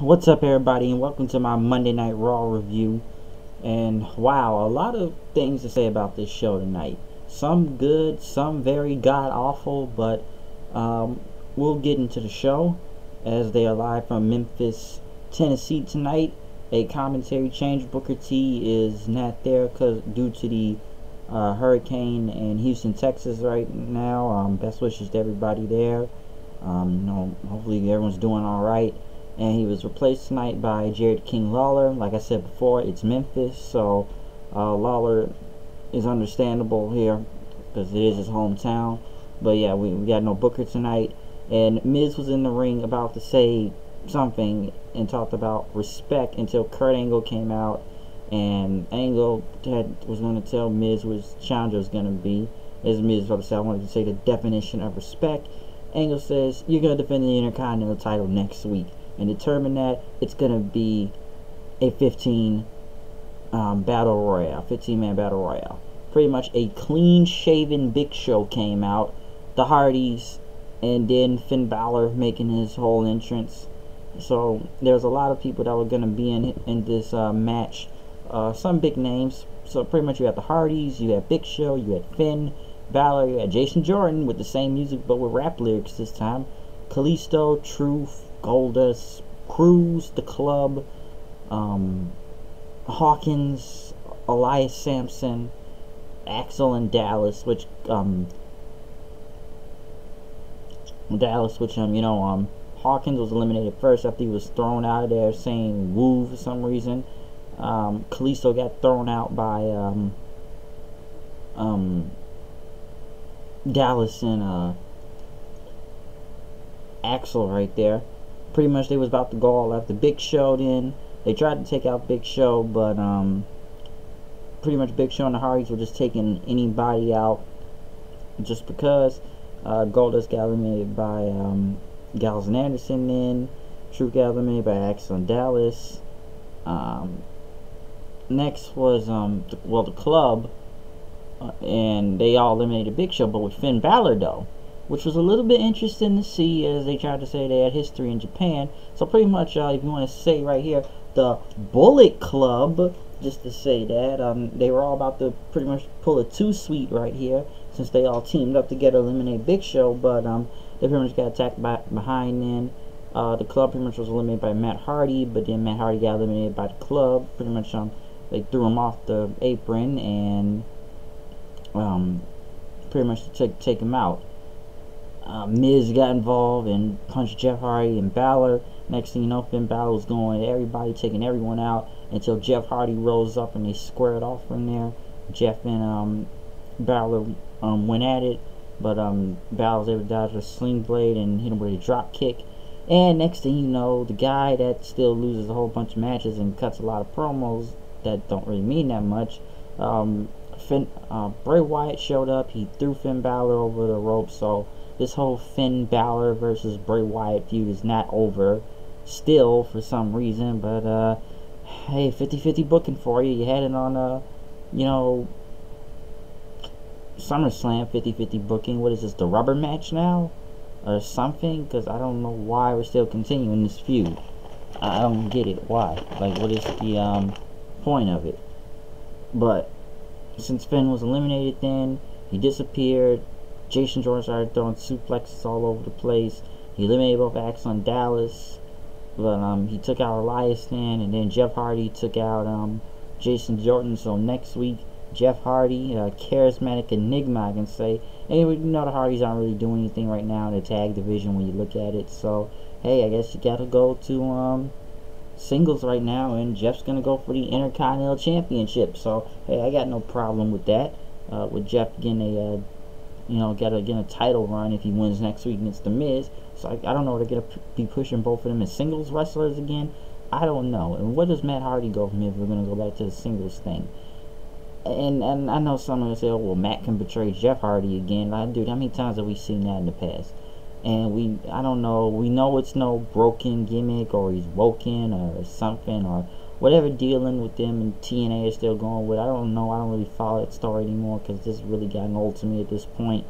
What's up, everybody, and welcome to my Monday Night Raw review. And wow, a lot of things to say about this show tonight. Some good, some very god awful, but we'll get into the show as they are live from Memphis, Tennessee tonight. A commentary change. Booker T is not there due to the hurricane in Houston, Texas right now. Best wishes to everybody there. Hopefully everyone's doing all right. And he was replaced tonight by Jared King Lawler. Like I said before, it's Memphis, so Lawler is understandable here because it is his hometown. But yeah, we got no Booker tonight. And Miz was in the ring about to say something and talked about respect until Kurt Angle came out, and Angle was going to tell Miz what his challenger was going to be. As Miz was about to say, I wanted to say the definition of respect. Angle says, you're going to defend the Intercontinental title next week, and determine that it's going to be a 15 battle royale, 15-man battle royale. Pretty much a clean-shaven Big Show came out, the Hardys, and then Finn Balor making his whole entrance. So there's a lot of people that were going to be in this match. Some big names. So pretty much you had the Hardys, you had Big Show, you had Finn Balor, you had Jason Jordan with the same music but with rap lyrics this time. Kalisto, Truth, Goldust, Cruz, The Club, Hawkins, Elias Sampson, Axel, and Dallas, which Hawkins was eliminated first after he was thrown out of there saying woo for some reason. Kalisto got thrown out by Dallas and Axel right there. Pretty much they was about to go all after Big Show. Then they tried to take out Big Show, but pretty much Big Show and the Hardys were just taking anybody out just because. Goldust got eliminated by Gallows and Anderson. Then Truth got eliminated by Axel and Dallas. Next was the Club, and they all eliminated Big Show, but with Finn Balor though, which was a little bit interesting to see as they tried to say they had history in Japan. So pretty much, if you want to say right here, the Bullet Club, just to say that, they were all about to pretty much pull a two-sweet right here, since they all teamed up together to eliminate Big Show, but they pretty much got attacked behind then. The Club pretty much was eliminated by Matt Hardy, but then Matt Hardy got eliminated by the Club. Pretty much, they threw him off the apron and pretty much to take him out. Miz got involved and punched Jeff Hardy and Balor. Next thing you know, Finn Balor was going at everybody, taking everyone out until Jeff Hardy rose up and they squared off from there. Jeff and Balor went at it, but Balor was able to dodge a sling blade and hit him with a drop kick. And next thing you know, the guy that still loses a whole bunch of matches and cuts a lot of promos that don't really mean that much, Bray Wyatt showed up. He threw Finn Balor over the rope. So this whole Finn Balor versus Bray Wyatt feud is not over still for some reason, but hey, 50-50 booking for you. You had it on SummerSlam, 50-50 booking. What is this, the rubber match now or something? Because I don't know why we're still continuing this feud. I don't get it. Why? Like, what is the point of it? But since Finn was eliminated, then he disappeared. Jason Jordan started throwing suplexes all over the place. He eliminated both Axel and Dallas, but he took out Elias then, and then Jeff Hardy took out Jason Jordan. So next week, Jeff Hardy, charismatic enigma, I can say. Anyway, you know the Hardys aren't really doing anything right now in the tag division when you look at it. So hey, I guess you gotta go to singles right now, and Jeff's gonna go for the Intercontinental Championship. So hey, I got no problem with that. With Jeff getting a title run if he wins next week against The Miz. So I don't know, they're gonna be pushing both of them as singles wrestlers again. I don't know. And where does Matt Hardy go from here if we're gonna go back to the singles thing? And I know some are gonna say, oh well, Matt can betray Jeff Hardy again. Like, dude, how many times have we seen that in the past? And I don't know, we know it's no broken gimmick or he's woken or something or whatever dealing with them and TNA is still going with. I don't know, I don't really follow that story anymore because this really gotten old to me at this point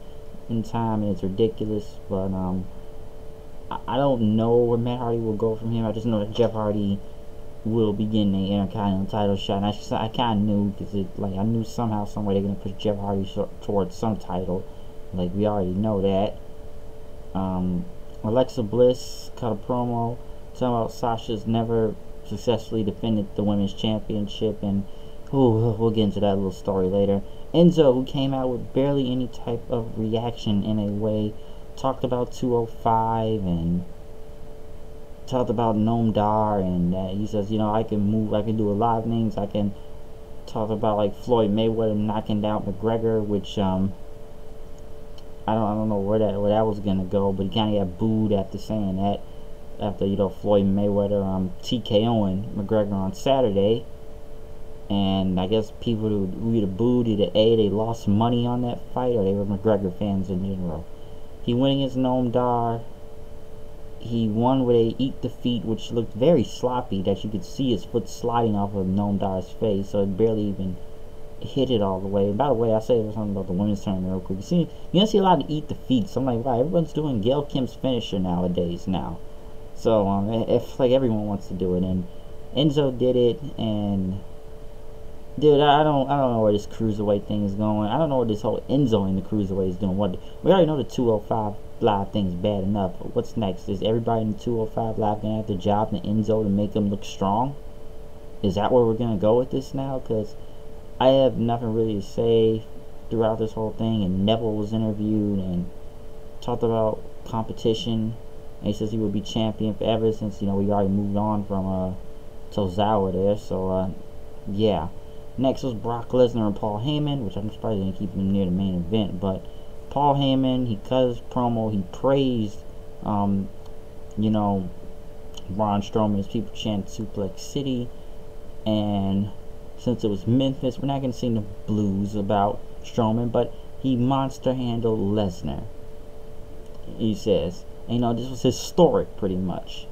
in time and it's ridiculous. But I don't know where Matt Hardy will go from here. I just know that Jeff Hardy will be getting a Intercontinental title shot. And I kind of knew, because I knew somehow, somewhere they're gonna push Jeff Hardy towards some title. Like, we already know that. Alexa Bliss cut a promo talking about Sasha's never successfully defended the women's championship, and we'll get into that little story later. Enzo, who came out with barely any type of reaction in a way, talked about 205 and talked about Noam Dar, and he says, I can move, I can do a lot of things. I can talk about like Floyd Mayweather knocking down McGregor, which I don't know where that was gonna go, but he kind of got booed after saying that. After Floyd Mayweather TKOing McGregor on Saturday, and I guess people who either booed, either they lost money on that fight, or they were McGregor fans in general. He went against Noam Dar. He won with a eat the feet, which looked very sloppy, that you could see his foot sliding off of Noam Dar's face, so it barely even hit it all the way. And by the way, I say something about the women's tournament real quick. You don't see a lot of eat the feet, so I'm like, wow, everyone's doing Gail Kim's finisher nowadays now. So if like everyone wants to do it, and Enzo did it, and dude, I don't know where this cruiserweight thing is going. I don't know what this whole Enzo in the cruiserweight is doing. We already know the 205 Live thing's bad enough. But what's next? Is everybody in the 205 Live gonna have to job to Enzo to make him look strong? Is that where we're gonna go with this now? Because I have nothing really to say throughout this whole thing. And Neville was interviewed and talked about competition. And he says he will be champion forever, since we already moved on from Tozawa there. So yeah. Next was Brock Lesnar and Paul Heyman, which I'm surprised they didn't keep him near the main event. But Paul Heyman, he cut his promo. He praised, Braun Strowman as people chanted Suplex City. And since it was Memphis, we're not going to sing the blues about Strowman, but he monster handled Lesnar, he says. And, this was historic, pretty much.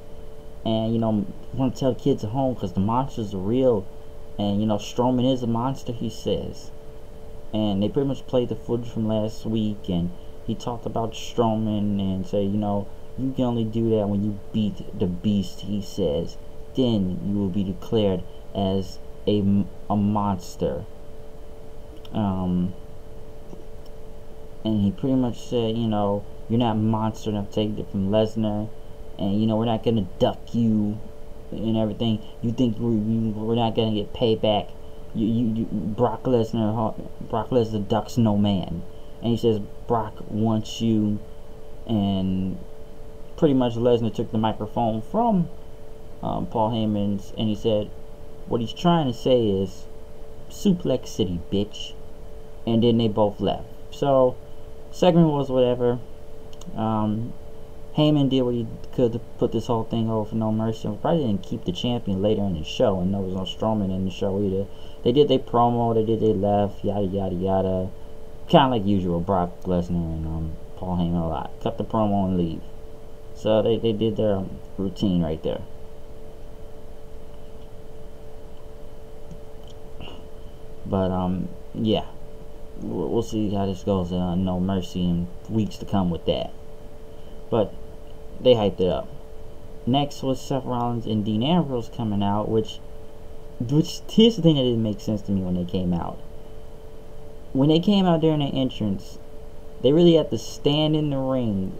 And, I want to tell the kids at home, because the monsters are real. And, Strowman is a monster, he says. And they pretty much played the footage from last week, and he talked about Strowman and said, you can only do that when you beat the beast, he says. Then you will be declared as a monster. And he pretty much said, you're not monster enough to take it from Lesnar, and we're not gonna duck you and everything. You think we're not gonna get payback? Brock Lesnar ducks no man, and he says Brock wants you. And pretty much Lesnar took the microphone from Paul Heyman's, and he said what he's trying to say is Suplex City, bitch. And then they both left. So segment was whatever. Heyman did what he could to put this whole thing over for No Mercy. Probably didn't keep the champion later in the show, and there was no Strowman in the show either. They did their promo, they did their left, yada yada yada. Kind of like usual, Brock Lesnar and Paul Heyman a lot. Cut the promo and leave. So they did their routine right there. But yeah, we'll see how this goes in No Mercy in weeks to come with that. But they hyped it up. Next was Seth Rollins and Dean Ambrose coming out, which here's the thing that didn't make sense to me when they came out. When they came out during their entrance, they really had to stand in the ring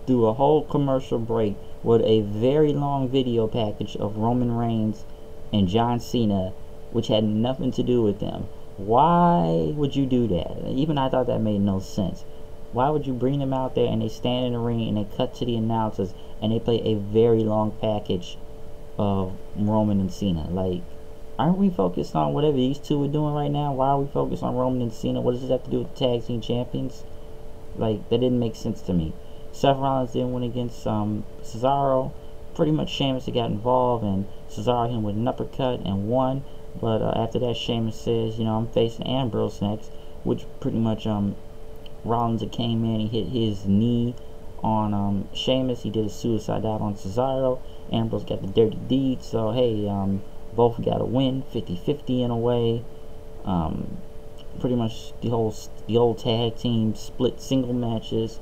through a whole commercial break with a very long video package of Roman Reigns and John Cena, which had nothing to do with them. Why would you do that? Even I thought that made no sense. Why would you bring them out there and they stand in the ring and they cut to the announcers and they play a very long package of Roman and Cena? Like, aren't we focused on whatever these two are doing right now? Why are we focused on Roman and Cena? What does this have to do with the tag team champions? Like, that didn't make sense to me. Seth Rollins then went against Cesaro. Pretty much Sheamus had got involved, and Cesaro hit him with an uppercut and won. But after that, Sheamus says, I'm facing Ambrose next, which pretty much Rollins came in, he hit his knee on Sheamus. He did a suicide dive on Cesaro. Ambrose got the dirty deed. So hey, both got a win, 50-50 in a way. Pretty much the old tag team split single matches.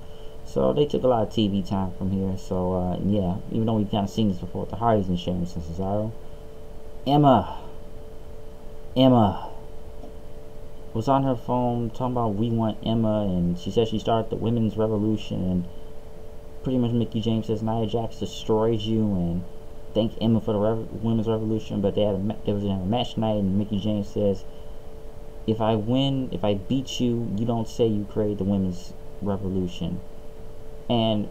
So they took a lot of TV time from here. So yeah, even though we've kind of seen this before with the Hardys and Sheamus and Cesaro, Emma was on her phone talking about we want Emma, and she said she started the women's revolution, and pretty much Mickie James says Nia Jax destroyed you, and thank Emma for the women's revolution. But they was in a match tonight, and Mickie James says, if I beat you, you don't say you created the women's revolution. And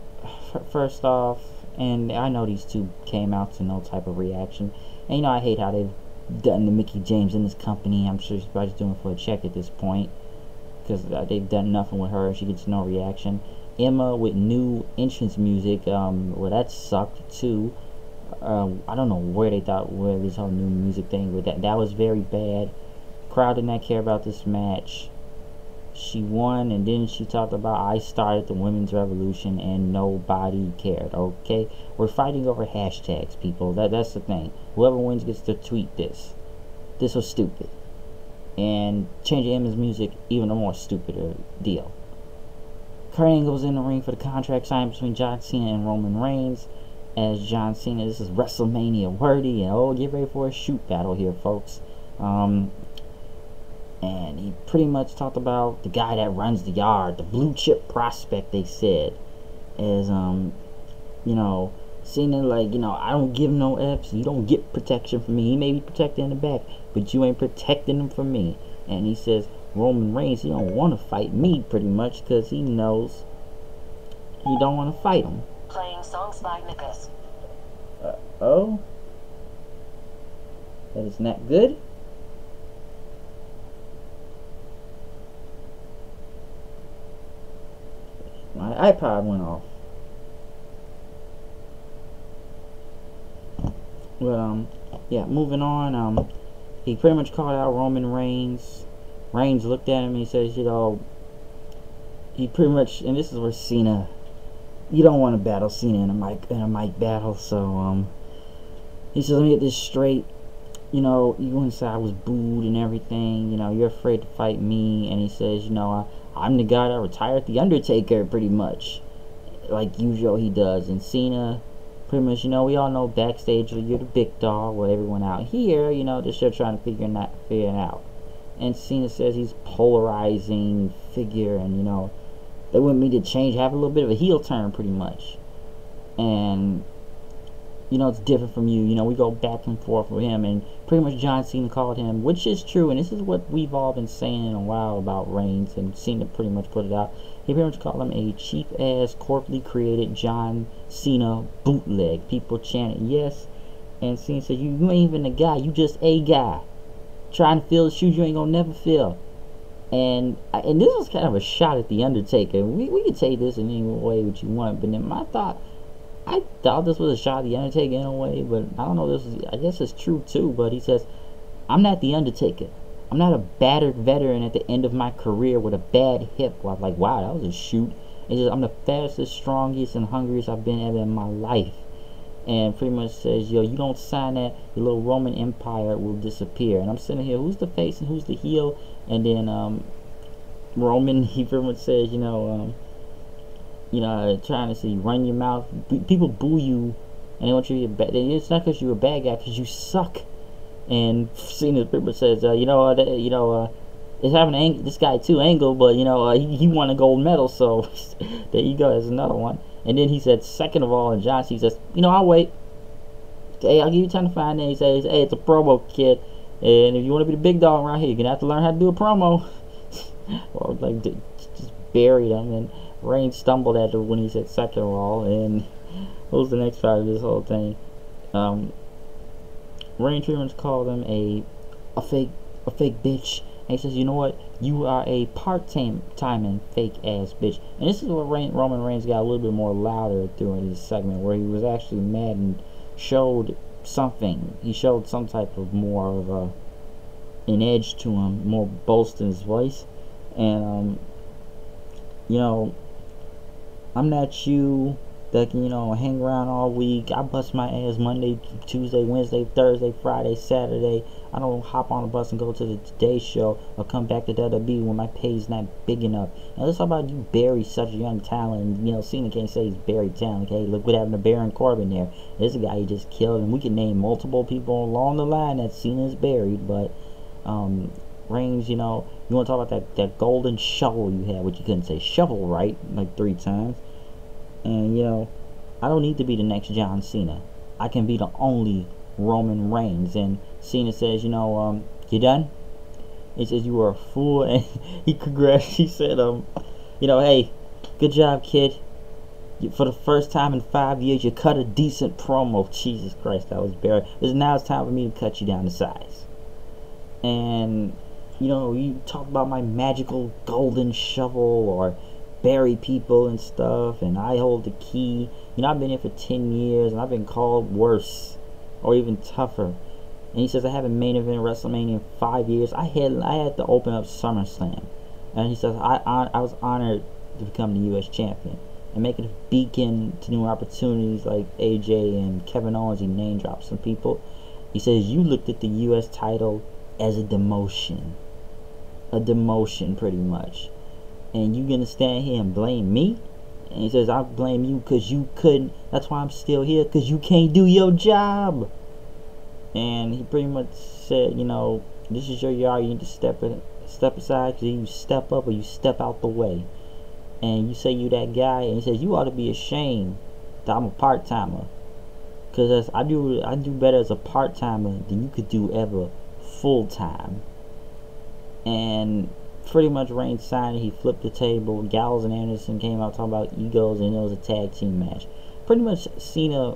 first off, and I know these two came out to no type of reaction, and you know I hate how they've done to Mickie James in this company. I'm sure she's probably just doing it for a check at this point, because they've done nothing with her and she gets no reaction. Emma with new entrance music, well, that sucked too. I don't know where they thought where this whole new music thing, but that was very bad. Crowd did not care about this match. She won, and then she talked about I started the women's revolution and nobody cared. Okay, we're fighting over hashtags, people. That's the thing. Whoever wins gets to tweet this. This was stupid, and changing Emma's music, even a more stupider deal. Kurt Angle was in the ring for the contract signing between John Cena and Roman Reigns. As John Cena, this is WrestleMania worthy, and oh, get ready for a shoot battle here, folks. And he pretty much talked about the guy that runs the yard, the blue chip prospect, they said. As, you know, Cena, like, you know, I don't give no F's. You don't get protection from me. He may be protected in the back, but you ain't protecting him from me. And he says, Roman Reigns, he don't want to fight me, pretty much, because he knows he don't want to fight him. Playing songs by Nicholas. Oh? That is not good? My iPod went off. But yeah, moving on. He pretty much called out Roman Reigns. Reigns looked at him and he says, you know, he pretty much, and this is where Cena, you don't want to battle Cena in a mic battle. So he says, let me get this straight. You know, you wouldn't say I was booed and everything. You know, you're afraid to fight me. And he says, you know, I'm the guy that retired The Undertaker, pretty much, like usual he does. And Cena, pretty much, you know, we all know backstage you're the big dog, with everyone out here, you know, they're still trying to figure it out. And Cena says he's polarizing figure, and you know, they want me to change, have a little bit of a heel turn, pretty much. And you know, it's different from you. You know, we go back and forth with him, and pretty much John Cena called him, which is true, and this is what we've all been saying in a while about Reigns, and Cena pretty much put it out. He pretty much called him a cheap-ass, corporately created John Cena bootleg. People chanted yes, and Cena said, you ain't even a guy, you just a guy. Trying to fill the shoes you ain't gonna never fill. And this was kind of a shot at The Undertaker. We could take this in any way that you want, but then I thought this was a shot at The Undertaker in a way, but I don't know, I guess it's true too. But he says, I'm not The Undertaker. I'm not a battered veteran at the end of my career with a bad hip. Well, I was like, wow, that was a shoot. He says, I'm the fastest, strongest, and hungriest I've been ever in my life. And pretty much says, yo, you don't sign that, your little Roman Empire will disappear. And I'm sitting here, who's the face and who's the heel? And then Roman, he pretty much says, you know, trying to say, run your mouth. People boo you, and they want you to be a bad. It's not because you're a bad guy, because you suck. And Cena pretty much says, it's having this guy too, Angle, but you know, he won a gold medal, so there you go. There's another one. And then he said, second of all, and John Cena says, you know, I'll wait. Hey, I'll give you time to find it. He says, hey, it's a promo, kid, and if you want to be the big dog around here, you're gonna have to learn how to do a promo. Well, like, just buried him, and Reigns stumbled at it when he said second of all. And what was the next part of this whole thing? Reigns pretty much called him a fake bitch. And he says, you know what? You are a part-time and fake-ass bitch. And this is where Roman Reigns got a little bit more louder during this segment, where he was actually mad and showed something. He showed some type of more of an edge to him, more boast in his voice. And, you know, I'm not you. that can, hang around all week. I bust my ass Monday, Tuesday, Wednesday, Thursday, Friday, Saturday. I don't hop on a bus and go to the Today Show or come back to WWE when my pay's not big enough. And let's talk about you bury such a young talent. Cena can't say he's buried talent. Okay, look what happened to Baron Corbin there. There's a guy he just killed, and we can name multiple people along the line that Cena's buried. But Reigns, you want to talk about that golden shovel you had, which you couldn't say shovel right like 3 times. And I don't need to be the next John Cena. I can be the only Roman Reigns. And Cena says, you done? He says you were a fool, and he said, hey, good job, kid. For the first time in 5 years, you cut a decent promo. Jesus Christ, that was bad. Now it's time for me to cut you down to size. And you talk about my magical golden shovel or bury people and stuff, and I hold the key. I've been here for 10 years and I've been called worse or even tougher. And he says I haven't main event WrestleMania in 5 years. I had to open up SummerSlam, and he says I was honored to become the U.S. champion and make it a beacon to new opportunities like AJ and Kevin Owens. He name drops some people. He says you looked at the U.S. title as a demotion pretty much. And you gonna stand here and blame me? And he says I blame you because you couldn't. That's why I'm still here, because you can't do your job. And he pretty much said, this is your yard. You need to step aside, because you step up or you step out the way. And you say you that guy, and he says you ought to be ashamed that I'm a part timer, because I do better as a part timer than you could do ever full time. And pretty much Reigns signed it. He flipped the table. Gallows and Anderson came out talking about egos, and it was a tag team match. Pretty much Cena,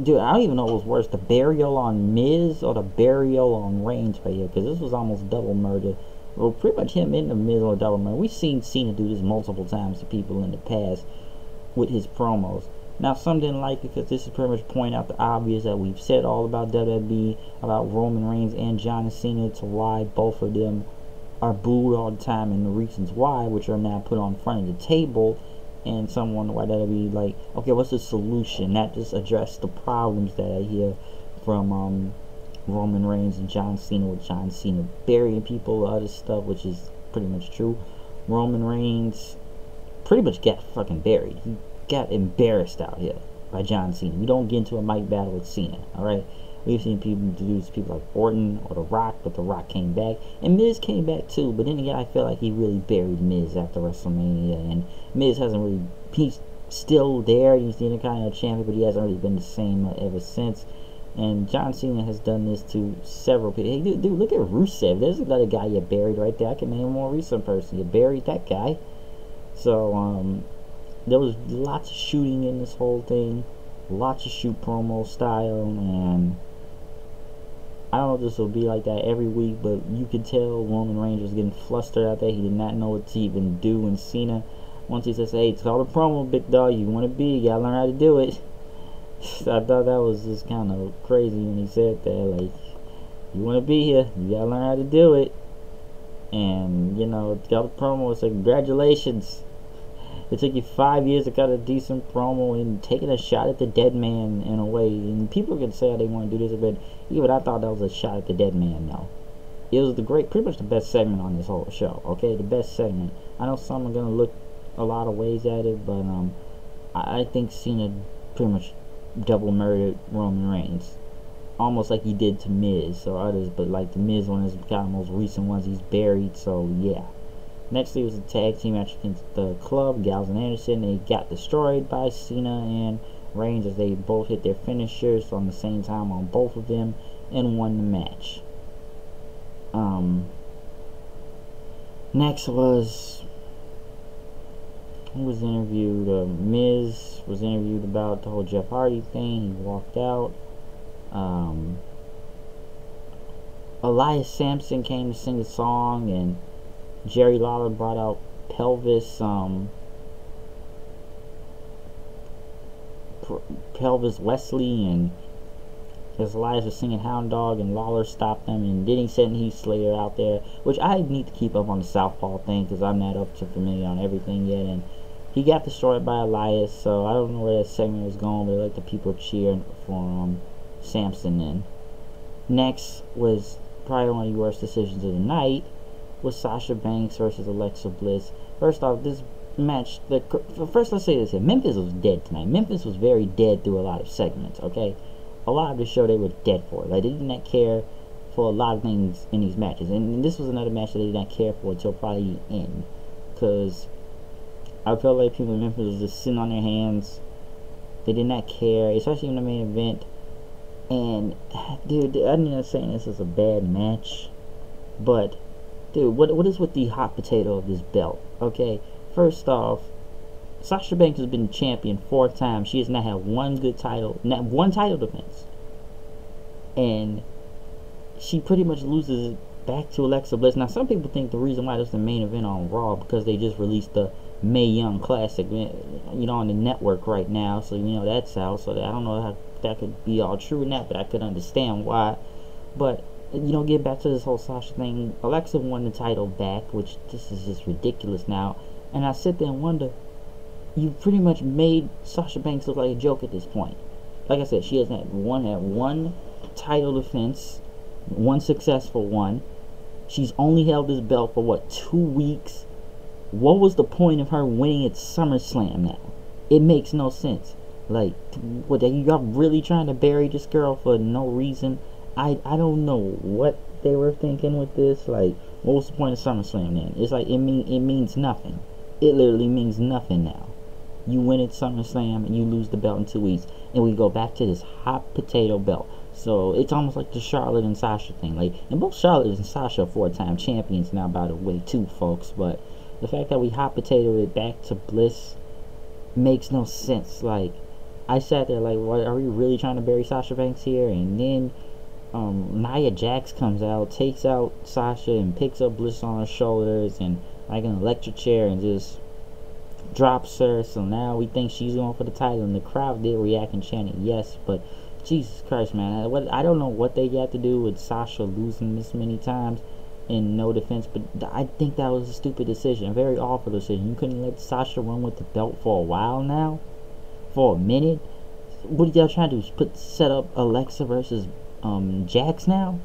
dude, I don't even know what was worse, the burial on Miz or the burial on Reigns right here, because this was almost double murder. Well, pretty much him and the Miz or double murder. We've seen Cena do this multiple times to people in the past with his promos. Now, some didn't like it because this is pretty much pointing out the obvious that we've said all about WWE, about Roman Reigns and John Cena, to why both of them are booed all the time, and the reasons why, which are now put on front of the table. And some wonder why that'll be like, okay, what's the solution? Not just address the problems that I hear from Roman Reigns and John Cena, with John Cena burying people, other stuff, which is pretty much true. Roman Reigns pretty much got fucking buried. He got embarrassed out here by John Cena. We don't get into a mic battle with Cena, alright? We've seen people do this, people like Orton or The Rock, but The Rock came back. And Miz came back too, but then again, I feel like he really buried Miz after WrestleMania. And Miz hasn't really, he's still there, he's the Intercontinental Champion, but he hasn't really been the same ever since. And John Cena has done this to several people. Hey, dude, look at Rusev. There's another guy you buried right there. I can name a more recent person. You buried that guy. So, there was lots of shooting in this whole thing. Lots of shoot promo style, and I don't know if this will be like that every week, but you could tell Roman Reigns was getting flustered out there. He did not know what to even do. And Cena, once he says, hey, it's called a promo, big dog. You want to be, you gotta learn how to do it. I thought that was just kind of crazy when he said that. Like, you want to be here, you gotta learn how to do it. And, it's got a promo. It's like, congratulations. It took you 5 years to cut a decent promo and taking a shot at the dead man in a way. And people can say how they want to do this, but even I thought that was a shot at the dead man, though. It was pretty much the best segment on this whole show, okay? The best segment. I know some are going to look a lot of ways at it, but I think Cena pretty much double murdered Roman Reigns. Almost like he did to Miz or others, but like the Miz one is kind of the most recent ones he's buried, so yeah. Next, it was a tag team match against the Club, Gallows and Anderson. They got destroyed by Cena and Reigns as they both hit their finishers on the same time on both of them and won the match. Next was, who was interviewed? Miz was interviewed about the whole Jeff Hardy thing. He walked out. Elias Sampson came to sing a song, and Jerry Lawler brought out Pelvis Wesley, and as Elias was singing Hound Dog, and Lawler stopped them, and then he sent Heath Slater out there, which I need to keep up on the Southpaw thing because I'm not up to familiar on everything yet. And He got destroyed by Elias, so I don't know where that segment was going, but like the people cheering for Samson then. Next was probably one of the worst decisions of the night, was Sasha Banks versus Alexa Bliss. First off, this match, first let's say this here, Memphis was dead tonight. Memphis was very dead through a lot of segments, okay? A lot of the show they were dead for. Like, they did not care for a lot of things in these matches. And this was another match that they did not care for until probably the end. Because I felt like people in Memphis was just sitting on their hands. They did not care, especially in the main event. And, dude, I'm not saying this is a bad match, but, dude, what is with the hot potato of this belt? Okay, first off, Sasha Banks has been champion 4 times. She has not had one good title, not one title defense. And she pretty much loses back to Alexa Bliss. Now, some people think the reason why this is the main event on Raw because they just released the Mae Young Classic, on the network right now. So, that's out. So, I don't know how that could be all true or not, but I could understand why. But, get back to this whole Sasha thing. Alexa won the title back, which this is just ridiculous now. And I sit there and wonder, you pretty much made Sasha Banks look like a joke at this point. Like I said, she has had one title defense, one successful one. She's only held this belt for 2 weeks. What was the point of her winning at SummerSlam now? It makes no sense. Like, what, y'all really trying to bury this girl for no reason? I don't know what they were thinking with this. Like, what was the point of SummerSlam then? It's like, it means nothing. It literally means nothing now. You win at SummerSlam and you lose the belt in 2 weeks, and we go back to this hot potato belt. So it's almost like the Charlotte and Sasha thing. Like, and both Charlotte and Sasha are 4-time champions now, by the way, too, folks. But the fact that we hot potatoed it back to Bliss makes no sense. Like, I sat there like, what, are we really trying to bury Sasha Banks here? And then Nia Jax comes out, takes out Sasha, and picks up Bliss on her shoulders and like an electric chair and just drops her. So now we think she's going for the title, and the crowd did react and chant it yes. But Jesus Christ, man, I don't know what they got to do with Sasha losing this many times in no defense, but I think that was a stupid decision, a very awful decision. You couldn't let Sasha run with the belt for a while now, for a minute. What are y'all trying to do? Set up Alexa versus Jax now?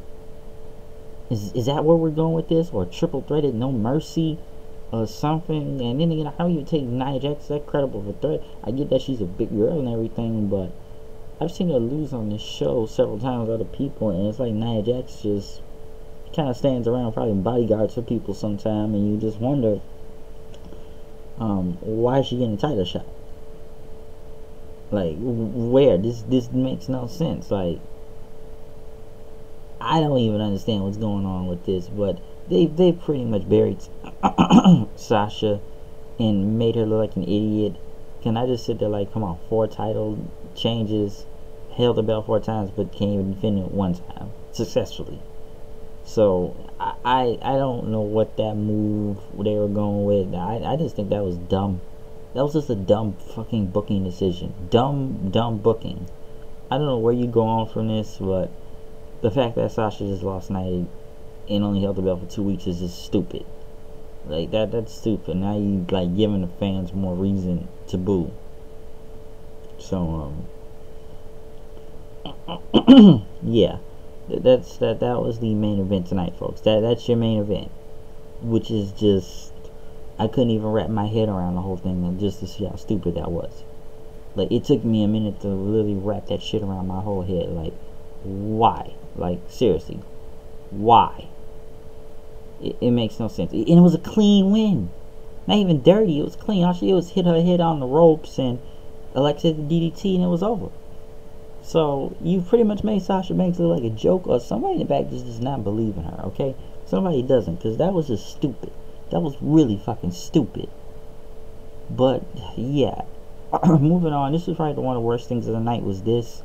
Is that where we're going with this, or triple threaded No Mercy or something? And then again, how do you take Nia Jax? Is that credible for threat? I get that she's a big girl and everything, but I've seen her lose on this show several times with other people, and it's like Nia Jax just kind of stands around probably bodyguards for people sometime, and you just wonder why is she getting a title shot? Like, where? This makes no sense. Like, I don't even understand what's going on with this, but they pretty much buried Sasha and made her look like an idiot. Can I just sit there like, come on, 4 title changes, held the belt 4 times, but can't even defend it 1 time successfully. So I don't know what that move they were going with. I just think that was dumb. That was just a dumb fucking booking decision. Dumb booking. I don't know where you go on from this, but the fact that Sasha just lost tonight and only held the belt for 2 weeks is just stupid. Like, that's stupid. Now you like giving the fans more reason to boo. So yeah, that was the main event tonight, folks. That's your main event, which is just, I couldn't even wrap my head around the whole thing just to see how stupid that was. Like, it took me a minute to really wrap that shit around my whole head. Like, why? Like, seriously, why? It makes no sense. And it was a clean win. Not even dirty. It was clean. All she did was hit her head on the ropes and Alexa hit the DDT, and it was over. So you pretty much made Sasha Banks look like a joke, or somebody in the back just does not believe in her, okay? Somebody doesn't, because that was just stupid. That was really fucking stupid. But yeah, moving on. This was probably one of the worst things of the night. Was this?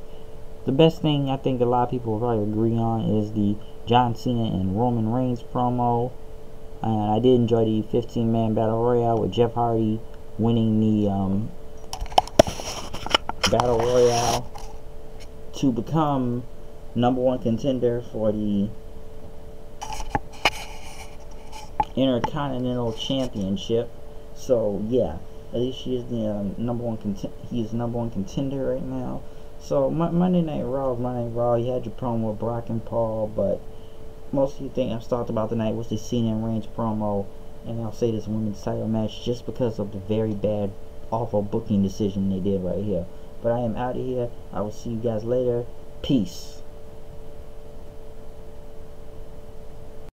The best thing I think a lot of people will probably agree on is the John Cena and Roman Reigns promo. And I did enjoy the 15-man battle royale with Jeff Hardy winning the battle royale to become #1 contender for the Intercontinental Championship. So yeah, At least she is the number one he's the number one contender right now. So Monday Night Raw is Monday Night Raw. You had your promo with Brock and Paul, but most of the thing I've talked about tonight was the Cena Reigns promo, and I'll say this women's title match just because of the very bad, awful booking decision they did right here. But I am out of here. I will see you guys later. Peace.